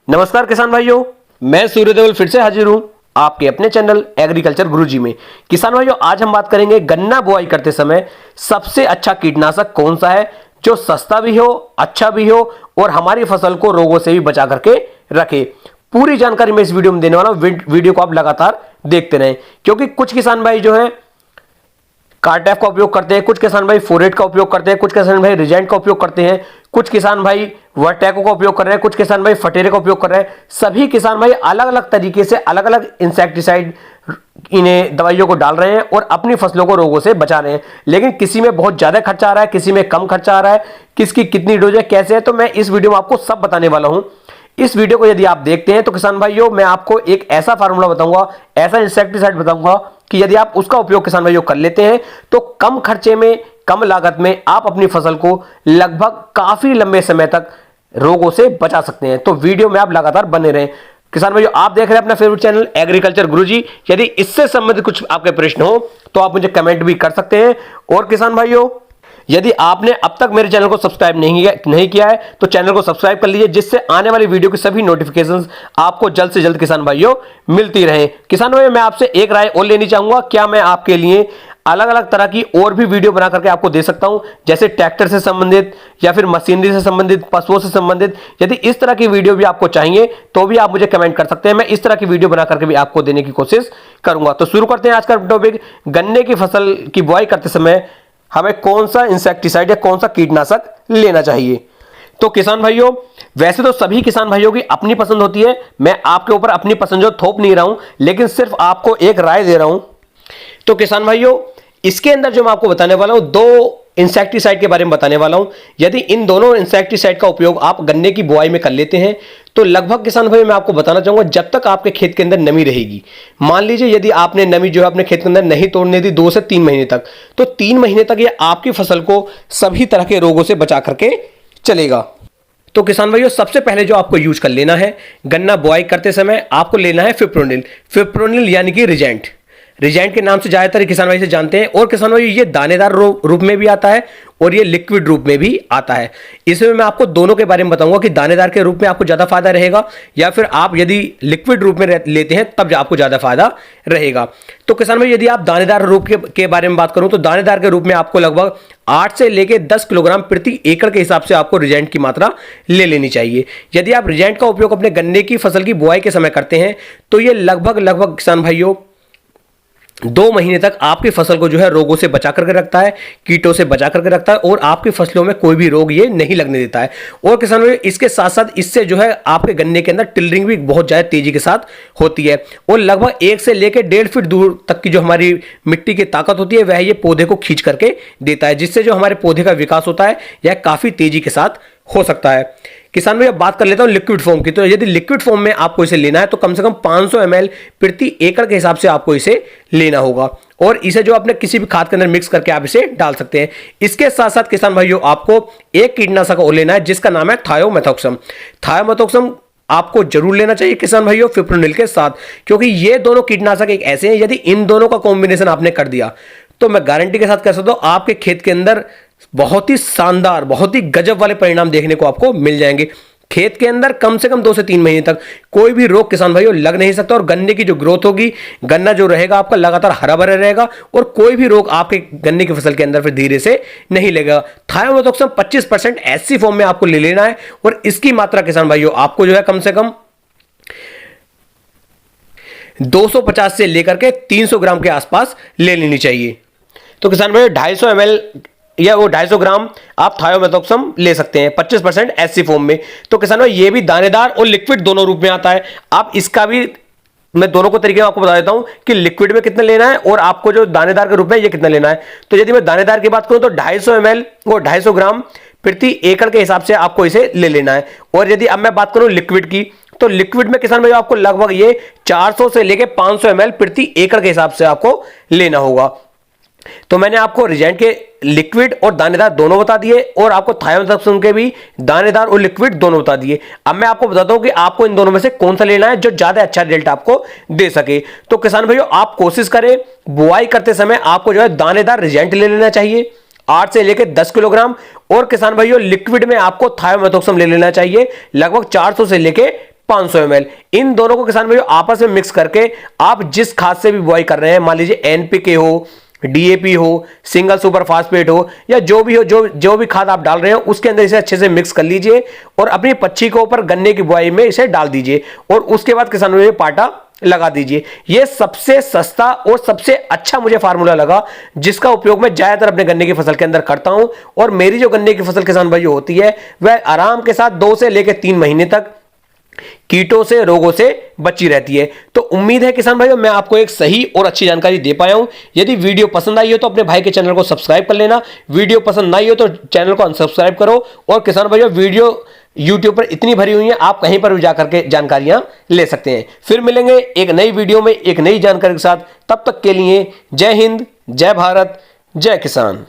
नमस्कार किसान भाइयों, मैं सूर्यदेवल फिर से हाजिर हूं आपके अपने चैनल एग्रीकल्चर गुरुजी में। किसान भाइयों, आज हम बात करेंगे गन्ना बुआई करते समय सबसे अच्छा कीटनाशक कौन सा है जो सस्ता भी हो, अच्छा भी हो और हमारी फसल को रोगों से भी बचा करके रखे। पूरी जानकारी मैं इस वीडियो में देने वाला हूं। वीडियो को आप लगातार देखते रहें, क्योंकि कुछ किसान भाई जो है कार्टेफ का उपयोग करते हैं, कुछ किसान भाई फोरेट का उपयोग करते हैं, कुछ किसान भाई रिजेंट का उपयोग करते हैं, कुछ किसान भाई वर्टैको का उपयोग कर रहे हैं, कुछ किसान भाई फटेरे का उपयोग कर रहे हैं। सभी किसान भाई अलग अलग तरीके से अलग अलग इंसेक्टिसाइड इन्हें दवाइयों को डाल रहे हैं और अपनी फसलों को रोगों से बचा रहे हैं। लेकिन किसी में बहुत ज्यादा खर्चा आ रहा है, किसी में कम खर्चा आ रहा है, किसकी कितनी डोज है, कैसे है, तो मैं इस वीडियो में आपको सब बताने वाला हूं। इस वीडियो को यदि आप देखते हैं तो किसान भाइयों, मैं आपको एक ऐसा फार्मूला बताऊंगा, ऐसा इंसेक्टिसाइड बताऊंगा कि यदि आप उसका उपयोग किसान भाइयों कर लेते हैं तो कम खर्चे में, कम लागत में आप अपनी फसल को लगभग काफी लंबे समय तक रोगों से बचा सकते हैं। तो वीडियो में आप लगातार बने रहें। किसान भाइयों, आप देख रहे हैं अपना फेवरेट चैनल एग्रीकल्चर गुरुजी। यदि इससे संबंधित कुछ आपके प्रश्न हो तो आप मुझे कमेंट भी कर सकते हैं। और किसान भाइयों, यदि आपने अब तक मेरे चैनल को सब्सक्राइब नहीं किया है तो चैनल को सब्सक्राइब कर लीजिए, जिससे आने वाली वीडियो की सभी नोटिफिकेशंस आपको जल्द से जल्द किसान भाइयों मिलती रहे। किसान भाइयों, मैं आपसे एक राय और लेनी चाहूंगा, क्या मैं आपके लिए अलग अलग तरह की और भी वीडियो बना करके आपको दे सकता हूं, जैसे ट्रैक्टर से संबंधित या फिर मशीनरी से संबंधित, पशुओं से संबंधित। यदि इस तरह की वीडियो भी आपको चाहिए तो भी आप मुझे कमेंट कर सकते हैं, मैं इस तरह की वीडियो बना करके भी आपको देने की कोशिश करूंगा। तो शुरू करते हैं आज का टॉपिक। गन्ने की फसल की बुआई करते समय हमें कौन सा इंसेक्टिसाइड या कौन सा कीटनाशक लेना चाहिए। तो किसान भाइयों, वैसे तो सभी किसान भाइयों की अपनी पसंद होती है, मैं आपके ऊपर अपनी पसंद जो थोप नहीं रहा हूं, लेकिन सिर्फ आपको एक राय दे रहा हूं। तो किसान भाइयों, इसके अंदर जो मैं आपको बताने वाला हूं, दो इंसेक्टिसाइड के बारे में बताने वाला हूं। यदि इन दोनों इंसेक्टिसाइड का उपयोग आप गन्ने की बुआई में कर लेते हैं तो लगभग किसान भाई, मैं आपको बताना चाहूंगा, जब तक आपके खेत के अंदर नमी रहेगी, मान लीजिए यदि आपने नमी जो है अपने खेत के अंदर नहीं तोड़ने दी 2 से 3 महीने तक, तो 3 महीने तक ये आपकी फसल को सभी तरह के रोगों से बचा करके चलेगा। तो किसान भाइयों, सबसे पहले जो आपको यूज कर लेना है गन्ना बुआई करते समय, आपको लेना है फिप्रोनिल। फिप्रोनिल यानी कि रिजेंट। रिजेंट के नाम से ज्यादातर किसान भाई से जानते हैं। और किसान भाई, ये दानेदार रूप में भी आता है और ये लिक्विड रूप में भी आता है। इसमें मैं आपको दोनों के बारे में बताऊंगा कि दानेदार के रूप में आपको ज्यादा फायदा रहेगा या फिर आप यदि लिक्विड रूप में लेते हैं तब आपको ज्यादा फायदा रहेगा। तो किसान भाई, यदि आप दानेदार रूप के बारे में बात करूं तो दानेदार के रूप में आपको लगभग 8 से लेकर 10 किलोग्राम प्रति एकड़ के हिसाब से आपको रिजेंट की मात्रा ले लेनी चाहिए। यदि आप रिजेंट का उपयोग अपने गन्ने की फसल की बुआई के समय करते हैं तो ये लगभग किसान भाइयों 2 महीने तक आपकी फसल को जो है रोगों से बचा करके रखता है, कीटों से बचा करके रखता है और आपकी फसलों में कोई भी रोग ये नहीं लगने देता है। और किसान भाई, इसके साथ साथ इससे जो है आपके गन्ने के अंदर टिलरिंग भी बहुत ज्यादा तेजी के साथ होती है और लगभग 1 से लेकर 1.5 फीट दूर तक की जो हमारी मिट्टी की ताकत होती है वह ये पौधे को खींच करके देता है, जिससे जो हमारे पौधे का विकास होता है यह काफी तेजी के साथ हो सकता है। किसान भाई, अब बात कर लेता हूं लिक्विड फॉर्म की। तो यदि लिक्विड फॉर्म में आपको इसे लेना है तो कम से कम 500 ml प्रति एकड़ के हिसाब से आपको इसे लेना होगा और इसे जो अपने किसी भी खाद के अंदर मिक्स करके आप इसे डाल सकते हैं। इसके साथ साथ किसान भाइयों, आपको एक कीटनाशक और लेना है जिसका नाम है थायोमेथोक्सम। थायोमेथोक्सम आपको जरूर लेना चाहिए किसान भाइयों फिप्रोनिल के साथ, क्योंकि ये दोनों कीटनाशक एक ऐसे हैं, यदि इन दोनों का कॉम्बिनेशन आपने कर दिया तो मैं गारंटी के साथ कह सकता हूं आपके खेत के अंदर बहुत ही शानदार, बहुत ही गजब वाले परिणाम देखने को आपको मिल जाएंगे। खेत के अंदर कम से कम 2 से 3 महीने तक कोई भी रोग किसान भाइयों लग नहीं सकता और गन्ने की जो ग्रोथ होगी, गन्ना जो रहेगा आपका लगातार हरा भरा रहेगा और कोई भी रोग आपके गन्ने की फसल के अंदर फिर धीरे से नहीं लगेगा। थायोमेथोक्सम 25% एससी फॉर्म में आपको ले लेना है और इसकी मात्रा किसान भाइयों आपको जो है कम से कम 250 से लेकर के 300 ग्राम के आसपास ले लेनी चाहिए। तो किसान भाई, 250 ml या वो 250 ग्राम आप थायोमेथोक्सम ले सकते हैं 25% एससी फॉर्म में। तो किसान भाई, ये भी दानेदार और लिक्विड दोनों रूप में आता है। आप इसका भी मैं दोनों को तरीके आपको बता देता हूं कि लिक्विड में कितना लेना है और आपको जो दानेदार के रूप में ये कितना लेना है। तो यदि मैं दानेदार की बात करूं तो 250 ml वो 250 ग्राम प्रति एकड़ के हिसाब से आपको इसे ले लेना है। और यदि अब मैं बात करूं लिक्विड की, तो लिक्विड में किसान भाई आपको लगभग ये 400 से लेके 500 ml प्रति एकड़ के हिसाब से आपको लेना होगा। तो मैंने आपको रिजेंट के लिक्विड और दानेदार दोनों बता दिए और आपको थायोमेथोक्सम के भी दानेदार और लिक्विड दोनों बता दिए। अब मैं आपको बताता हूं कि आपको इन दोनों में से कौन सा लेना है जो ज्यादा अच्छा रिजल्ट आपको दे सके। तो किसान भाइयों, आप कोशिश करें बुआई करते समय आपको जो है दानेदार रिजेंट ले लेना चाहिए 8 से लेकर 10 किलोग्राम, और किसान भाइयों लिक्विड में आपको थायोमेथोक्सम ले लेना चाहिए लगभग 400 से लेकर 500 ml। इन दोनों को किसान भाइयों आपस में मिक्स करके आप जिस खाद से भी बुआई कर रहे हैं, मान लीजिए एनपीके हो, डीएपी हो, सिंगल सुपर फास्फेट हो, या जो भी हो, जो भी खाद आप डाल रहे हो उसके अंदर इसे अच्छे से मिक्स कर लीजिए और अपनी पच्छी के ऊपर गन्ने की बुआई में इसे डाल दीजिए और उसके बाद किसान भाइयों पाटा लगा दीजिए। यह सबसे सस्ता और सबसे अच्छा मुझे फार्मूला लगा, जिसका उपयोग मैं ज्यादातर अपने गन्ने की फसल के अंदर करता हूं। और मेरी जो गन्ने की फसल किसान भाइयों होती है वह आराम के साथ 2 से लेकर 3 महीने तक कीटों से, रोगों से बची रहती है। तो उम्मीद है किसान भाइयों मैं आपको एक सही और अच्छी जानकारी दे पाया हूं। यदि वीडियो पसंद आई हो तो अपने भाई के चैनल को सब्सक्राइब कर लेना, वीडियो पसंद ना आई हो तो चैनल को अनसब्सक्राइब करो। और किसान भाइयों वीडियो YouTube पर इतनी भरी हुई है, आप कहीं पर भी जाकर के जानकारियां ले सकते हैं। फिर मिलेंगे एक नई वीडियो में एक नई जानकारी के साथ, तब तक के लिए जय हिंद, जय भारत, जय किसान।